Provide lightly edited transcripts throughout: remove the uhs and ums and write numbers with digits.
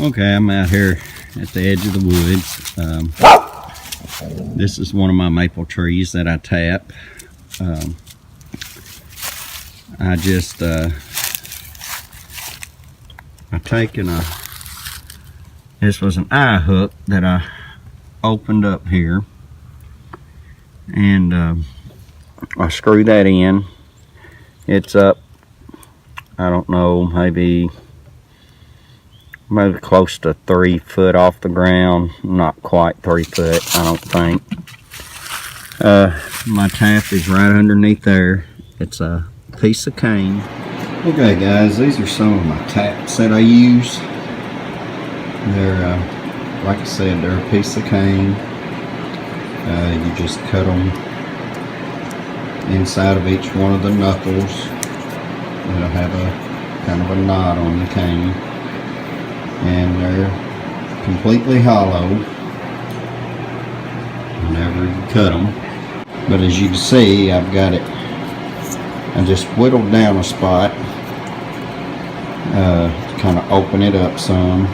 Okay, I'm out here at the edge of the woods. This is one of my maple trees that I tap. I taken this was an eye hook that I opened up here, and I screw that in. It's up, I don't know, maybe close to 3 foot off the ground. Not quite 3 foot, I don't think. My tap is right underneath there. It's a piece of cane. Okay guys, these are some of my taps that I use. They're like I said, they're a piece of cane. You just cut them inside of each one of the knuckles. It'll have a kind of a knot on the cane, and they're completely hollow whenever you cut them. But as you can see, I've got it, I just whittled down a spot to kind of open it up some,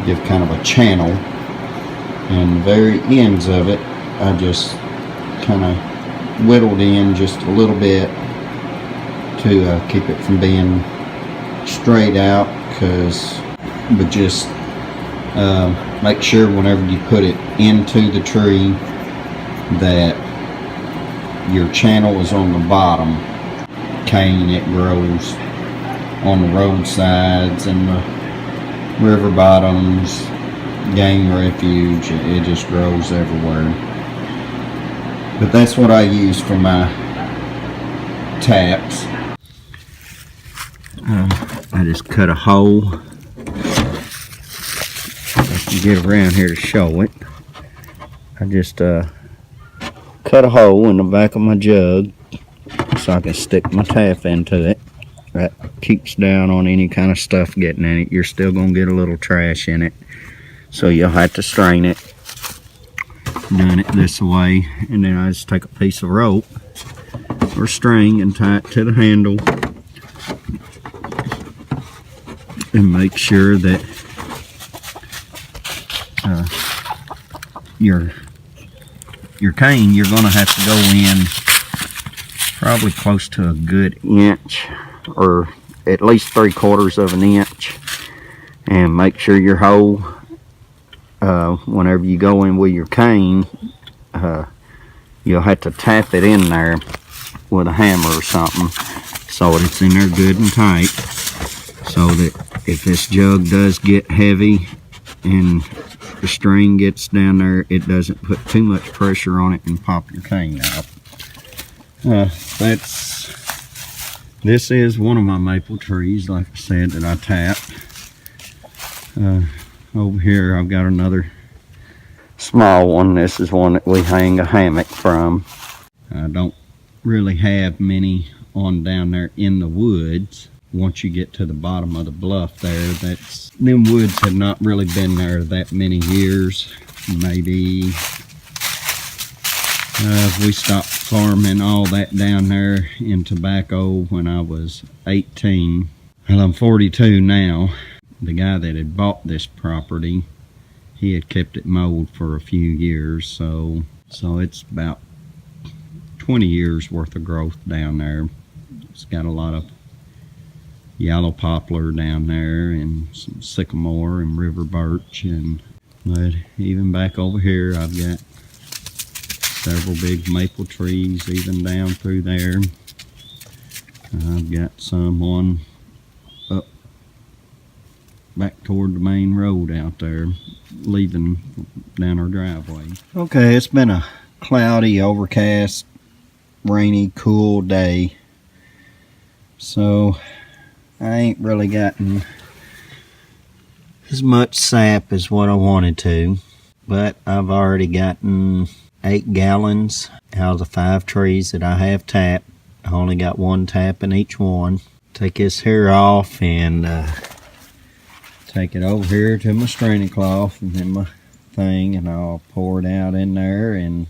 give kind of a channel, and the very ends of it I just kind of whittled in just a little bit to keep it from being straight out, but just make sure whenever you put it into the tree that your channel is on the bottom. Cane, it grows on the roadsides and the river bottoms, game refuge. It just grows everywhere. But that's what I use for my taps. I just cut a hole. I can get around here to show it. I just cut a hole in the back of my jug so I can stick my tap into it. That keeps down on any kind of stuff getting in it. You're still going to get a little trash in it, so you'll have to strain it. Doing it this way, and then I just take a piece of rope or string and tie it to the handle and make sure that your cane, you're going to have to go in probably close to a good inch, or at least 3/4 of an inch, and make sure your hole, whenever you go in with your cane, you'll have to tap it in there with a hammer or something so that it's in there good and tight, so that if this jug does get heavy and the string gets down there, it doesn't put too much pressure on it and pop your cane out. This is one of my maple trees, like I said, that I tap. Over here I've got another small one. This is one that we hang a hammock from. I don't really have many on down there in the woods. Once you get to the bottom of the bluff there, them woods have not really been there that many years. Maybe we stopped farming all that down there in tobacco when I was 18. Well, I'm 42 now. The guy that had bought this property, he had kept it mowed for a few years, so it's about 20 years worth of growth down there. It's got a lot of yellow poplar down there and some sycamore and river birch, but even back over here I've got several big maple trees even down through there. I've got some on up back toward the main road out there, leaving down our driveway. Okay, it's been a cloudy, overcast, rainy, cool day, so I ain't really gotten as much sap as what I wanted to, but I've already gotten 8 gallons out of the 5 trees that I have tapped. I only got 1 tap in each one. Take this hair off and take it over here to my straining cloth and then my thing, and I'll pour it out in there and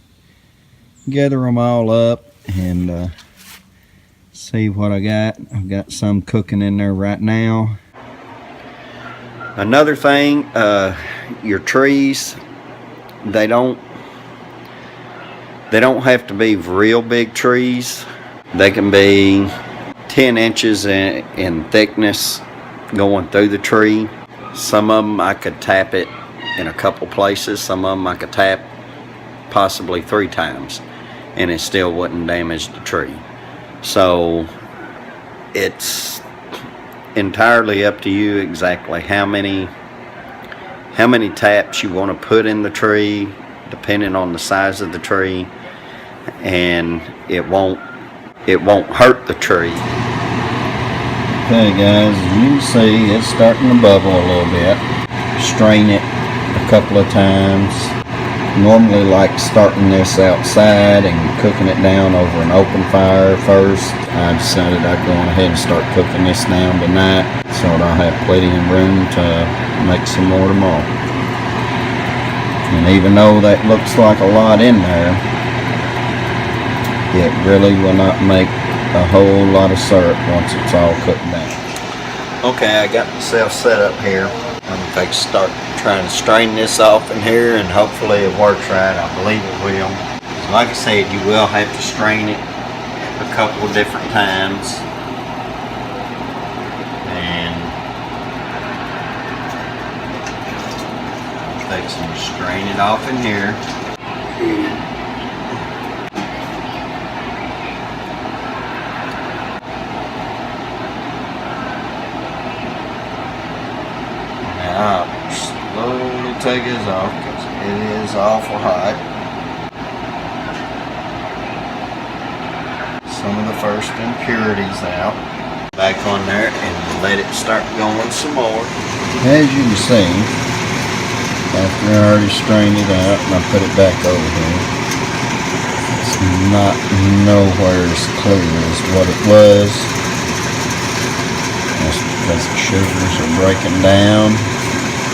gather them all up and see what I got. I've got some cooking in there right now. Another thing, your trees, they don't have to be real big trees. They can be 10 inches in thickness going through the tree. Some of them I could tap it in a couple places. Some of them I could tap possibly 3 times and it still wouldn't damage the tree. So it's entirely up to you exactly how many taps you want to put in the tree, depending on the size of the tree, and it won't hurt the tree. Okay guys, as you can see, it's starting to bubble a little bit. Strain it a couple of times. Normally like starting this outside and cooking it down over an open fire first. I decided I'd go on ahead and start cooking this down tonight so that I'll have plenty of room to make some more tomorrow. And even though that looks like a lot in there, it really will not make a whole lot of syrup once it's all cooked down. Okay, I got myself set up here. I'm going to start trying to strain this off in here, and hopefully it works right. I believe it will. So like I said, you will have to strain it a couple of different times. And I'm fixing to strain it off in here. Now I'll slowly take this off because it is awful hot. Some of the first impurities out. Back on there and let it start going some more. As you can see, after I already strained it out and I put it back over here, it's not nowhere as clear as what it was. That's because the sugars are breaking down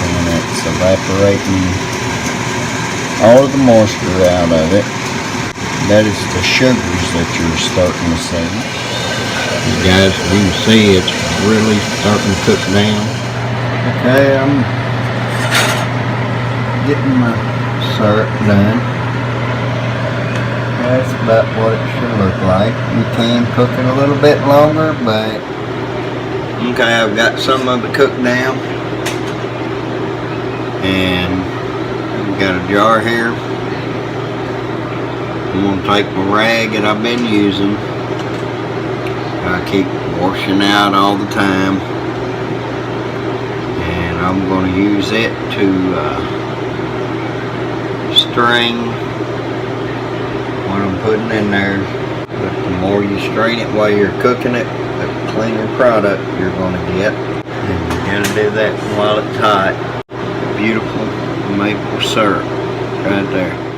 and it's evaporating all of the moisture out of it. That is the sugars that you're starting to see. Guys, you can see it's really starting to cook down. Okay, I'm getting my syrup done. That's about what it should look like. You can cook it a little bit longer, but okay, I've got some of it cooked down. And I've got a jar here. I'm going to take my rag that I've been using. I keep washing out all the time. And I'm going to use it to strain what I'm putting in there. But the more you strain it while you're cooking it, the cleaner product you're going to get. And you're going to do that while it's hot. Beautiful maple syrup right there.